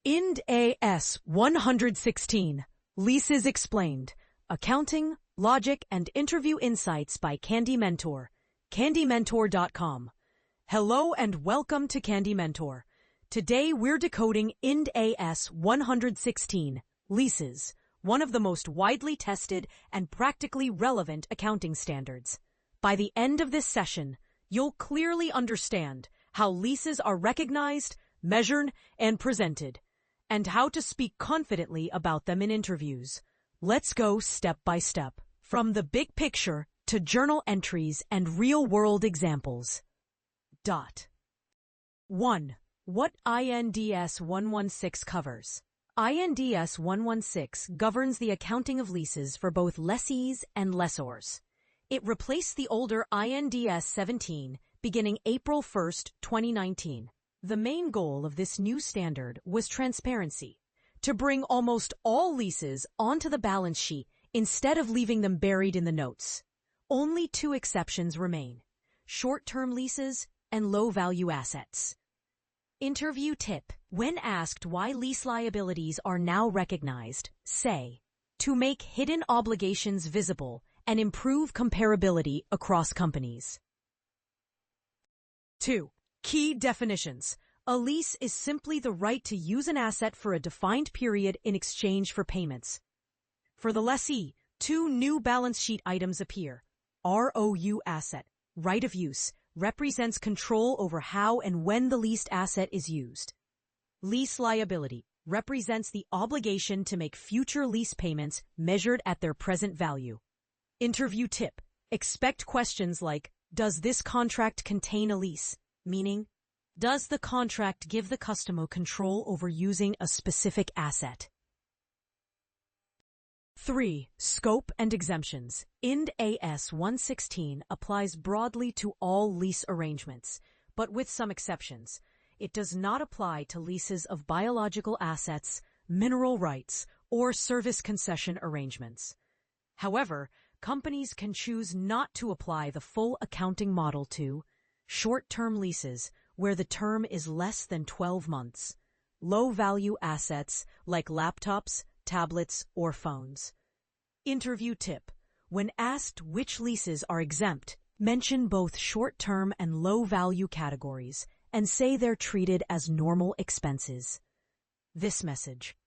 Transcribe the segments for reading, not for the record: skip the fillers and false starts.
IND AS 116, Leases Explained, Accounting, Logic, and Interview Insights by Candymentor, Candymentor.com. Hello and welcome to Candymentor. Today we're decoding IND AS 116, Leases, one of the most widely tested and practically relevant accounting standards. By the end of this session, you'll clearly understand how leases are recognized, measured, and presented, and how to speak confidently about them in interviews. Let's go step by step, from the big picture to journal entries and real-world examples. 1. What IND AS 116 covers? IND AS 116 governs the accounting of leases for both lessees and lessors. It replaced the older IND AS 17 beginning April 1, 2019. The main goal of this new standard was transparency, to bring almost all leases onto the balance sheet instead of leaving them buried in the notes. Only two exceptions remain: short-term leases and low-value assets. Interview tip: when asked why lease liabilities are now recognized, say, to make hidden obligations visible and improve comparability across companies. 2. Key definitions. A lease is simply the right to use an asset for a defined period in exchange for payments. For the lessee, two new balance sheet items appear. ROU asset, right of use, represents control over how and when the leased asset is used. Lease liability represents the obligation to make future lease payments measured at their present value. Interview tip: expect questions like, does this contract contain a lease? Meaning, does the contract give the customer control over using a specific asset? 3. Scope and exemptions. IND AS 116 applies broadly to all lease arrangements, but with some exceptions. It does not apply to leases of biological assets, mineral rights, or service concession arrangements. However, companies can choose not to apply the full accounting model to short-term leases, where the term is less than 12 months, low-value assets like laptops, tablets, or phones. Interview tip: when asked which leases are exempt, mention both short-term and low-value categories and say they're treated as normal expenses. This message.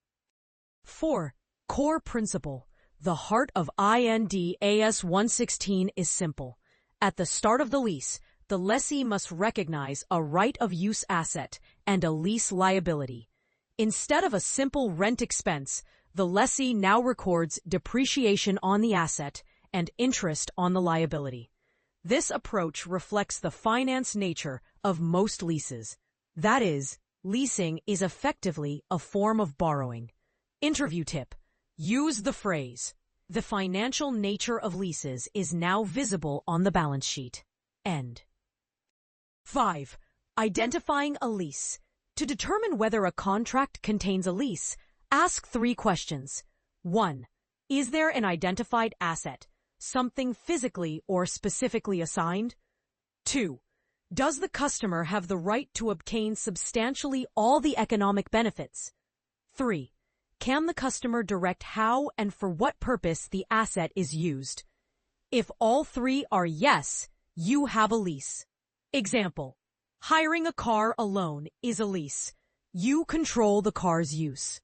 4. Core principle. The heart of IND AS 116 is simple. At the start of the lease, the lessee must recognize a right-of-use asset and a lease liability. Instead of a simple rent expense, the lessee now records depreciation on the asset and interest on the liability. This approach reflects the finance nature of most leases. That is, leasing is effectively a form of borrowing. Interview tip: use the phrase, "The financial nature of leases is now visible on the balance sheet." End. 5. Identifying a lease. To determine whether a contract contains a lease, ask 3 questions. 1. Is there an identified asset, something physically or specifically assigned? 2. Does the customer have the right to obtain substantially all the economic benefits? 3. Can the customer direct how and for what purpose the asset is used? If all 3 are yes, you have a lease. Example: hiring a car alone is a lease. You control the car's use.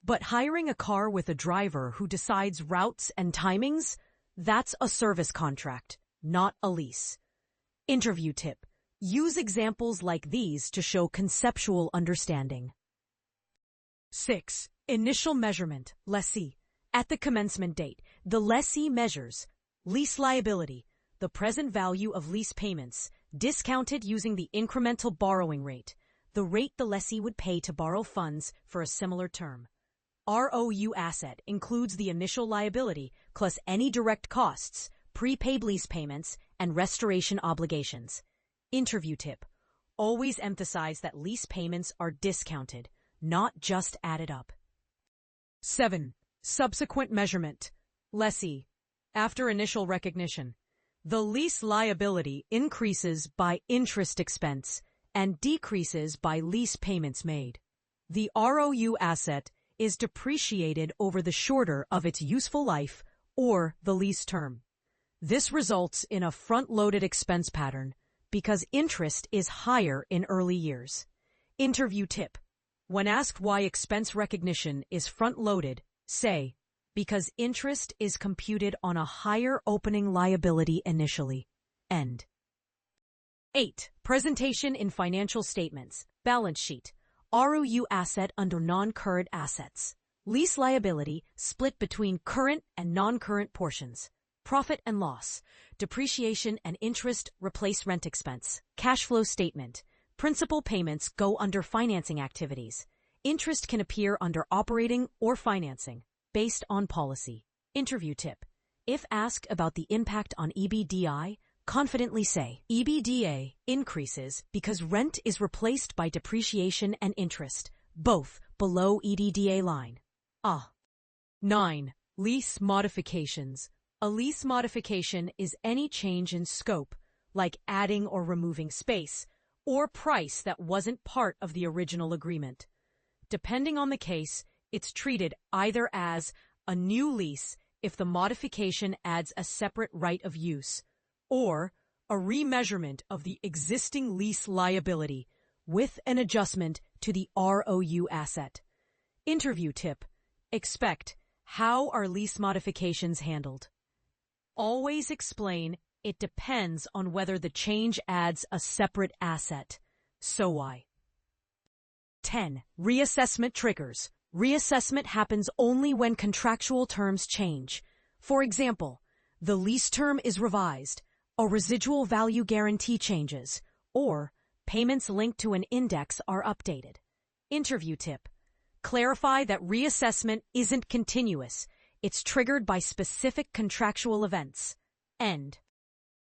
But hiring a car with a driver who decides routes and timings, that's a service contract, not a lease. Interview tip: use examples like these to show conceptual understanding. 6. Initial measurement, lessee. At the commencement date, the lessee measures lease liability, the present value of lease payments, discounted using the incremental borrowing rate, the rate the lessee would pay to borrow funds for a similar term. ROU asset includes the initial liability plus any direct costs, prepaid lease payments, and restoration obligations. Interview tip: always emphasize that lease payments are discounted, not just added up. 7. Subsequent measurement, lessee. After initial recognition, the lease liability increases by interest expense and decreases by lease payments made. The ROU asset is depreciated over the shorter of its useful life or the lease term. This results in a front-loaded expense pattern because interest is higher in early years. Interview tip. When asked why expense recognition is front-loaded, say, because interest is computed on a higher opening liability initially. End. 8. Presentation in financial statements. Balance sheet. ROU asset under non-current assets. Lease liability split between current and non-current portions. Profit and loss. Depreciation and interest replace rent expense. Cash flow statement. Principal payments go under financing activities. Interest can appear under operating or financing, based on policy. Interview tip. If asked about the impact on EBITDA, confidently say, EBITDA increases because rent is replaced by depreciation and interest, both below EBITDA line. 9. Lease modifications. A lease modification is any change in scope, like adding or removing space, or price that wasn't part of the original agreement. Depending on the case, it's treated either as a new lease if the modification adds a separate right of use, or a remeasurement of the existing lease liability with an adjustment to the ROU asset. Interview tip. Expect, how are lease modifications handled? Always explain, it depends on whether the change adds a separate asset. So why? 10. Reassessment triggers. Reassessment happens only when contractual terms change. For example, the lease term is revised, a residual value guarantee changes, or payments linked to an index are updated. Interview tip. Clarify that reassessment isn't continuous. It's triggered by specific contractual events. End.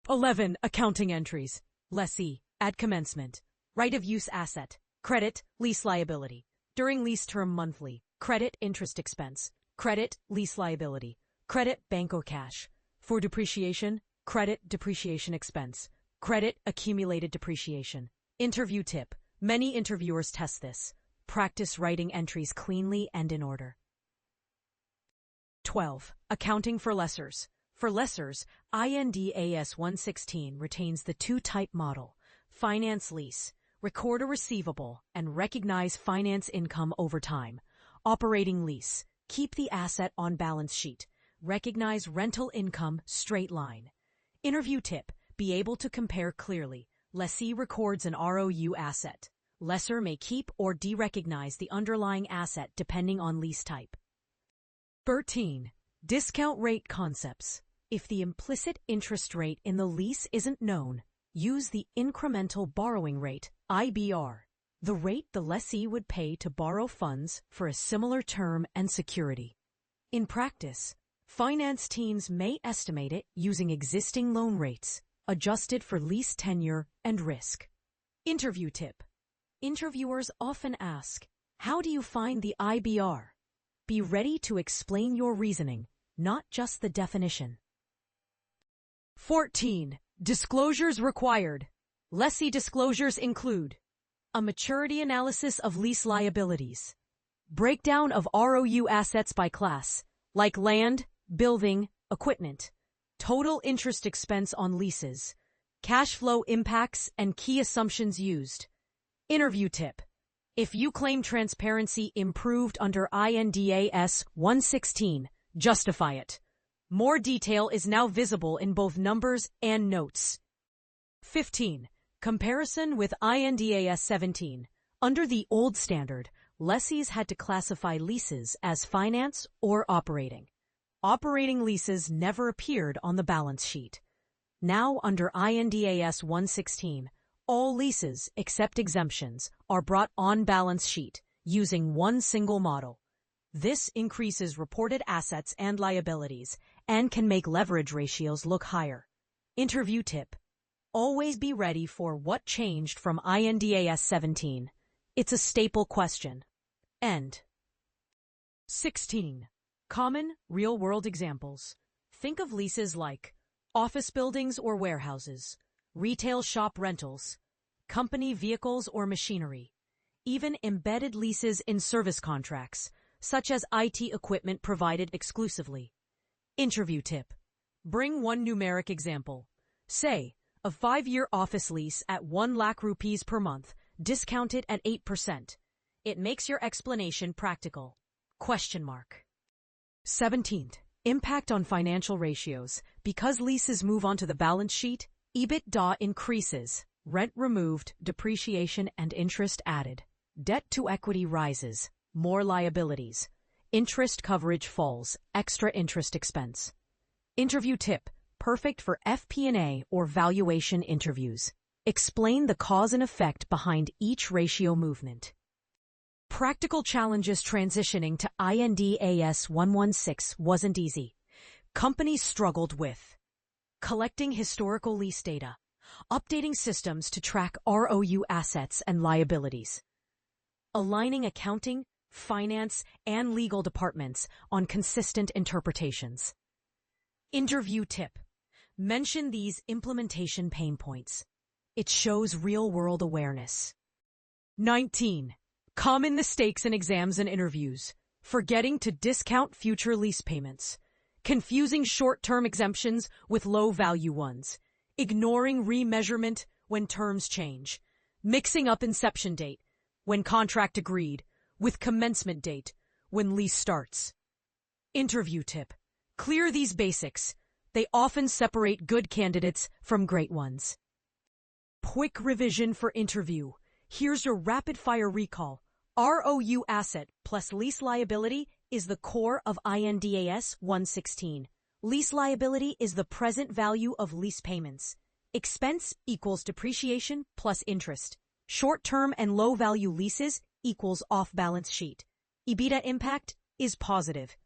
11. Accounting entries. Lessee, at commencement. Right of use asset. Credit, lease liability. During lease term monthly. Credit, interest expense. Credit, lease liability. Credit, bank or cash. For depreciation, credit, depreciation expense. Credit, accumulated depreciation. Interview tip. Many interviewers test this. Practice writing entries cleanly and in order. 12. Accounting for lessors. For lessors, IND AS 116 retains the two-type model, finance lease, record a receivable, and recognize finance income over time. Operating lease, keep the asset on balance sheet, recognize rental income straight line. Interview tip, be able to compare clearly. Lessee records an ROU asset. Lessor may keep or derecognize the underlying asset depending on lease type. 13. Discount rate concepts. If the implicit interest rate in the lease isn't known, use the incremental borrowing rate, IBR, the rate the lessee would pay to borrow funds for a similar term and security. In practice, finance teams may estimate it using existing loan rates, adjusted for lease tenure and risk. Interview tip. Interviewers often ask, how do you find the IBR? Be ready to explain your reasoning, not just the definition. 14. Disclosures required. Lessee disclosures include a maturity analysis of lease liabilities, breakdown of ROU assets by class, like land, building, equipment, total interest expense on leases, cash flow impacts and key assumptions used. Interview tip. If you claim transparency improved under IND AS 116, justify it. More detail is now visible in both numbers and notes. 15. Comparison with IND AS 17. Under the old standard, lessees had to classify leases as finance or operating. Operating leases never appeared on the balance sheet. Now, under IND AS 116, all leases, except exemptions, are brought on balance sheet using one single model. This increases reported assets and liabilities and can make leverage ratios look higher. Interview tip. Always be ready for what changed from IND AS 17. It's a staple question. End. 16. Common, real-world examples. Think of leases like office buildings or warehouses, retail shop rentals, company vehicles or machinery, even embedded leases in service contracts, such as IT equipment provided exclusively. Interview tip. Bring one numeric example. Say, a 5-year office lease at 1 lakh rupees per month, discounted at 8%. It makes your explanation practical. Question mark. 17th. Impact on financial ratios. Because leases move onto the balance sheet, EBITDA increases. Rent removed, depreciation and interest added. Debt to equity rises. More liabilities. Interest coverage falls. Extra interest expense. Interview tip. Perfect for FP&A or valuation interviews. Explain the cause and effect behind each ratio movement. Practical challenges transitioning to IND AS 116 wasn't easy. Companies struggled with collecting historical lease data, updating systems to track ROU assets and liabilities, aligning accounting, finance, and legal departments on consistent interpretations. Interview tip. Mention these implementation pain points. It shows real-world awareness. 19. Common mistakes in exams and interviews. Forgetting to discount future lease payments. Confusing short-term exemptions with low-value ones. Ignoring remeasurement when terms change. Mixing up inception date, when contract agreed, with commencement date, when lease starts. Interview tip. Clear these basics. They often separate good candidates from great ones. Quick revision for interview. Here's your rapid-fire recall. ROU asset plus lease liability is the core of IND AS 116. Lease liability is the present value of lease payments. Expense equals depreciation plus interest. Short-term and low-value leases equals off-balance sheet. EBITDA impact is positive.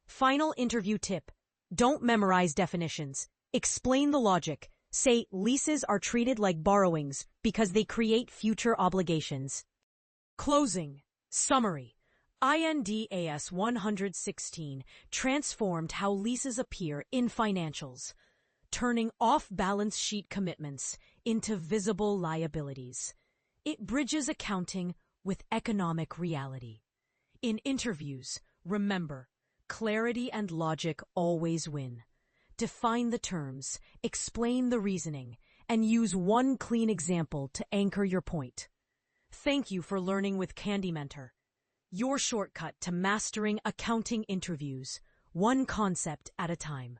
Final interview tip. Don't memorize definitions. Explain the logic. Say leases are treated like borrowings because they create future obligations. Closing. Summary. IND AS 116 transformed how leases appear in financials, turning off-balance sheet commitments into visible liabilities. It bridges accounting with economic reality. In interviews, remember, clarity and logic always win. Define the terms, explain the reasoning, and use one clean example to anchor your point. Thank you for learning with Candymentor, your shortcut to mastering accounting interviews, one concept at a time.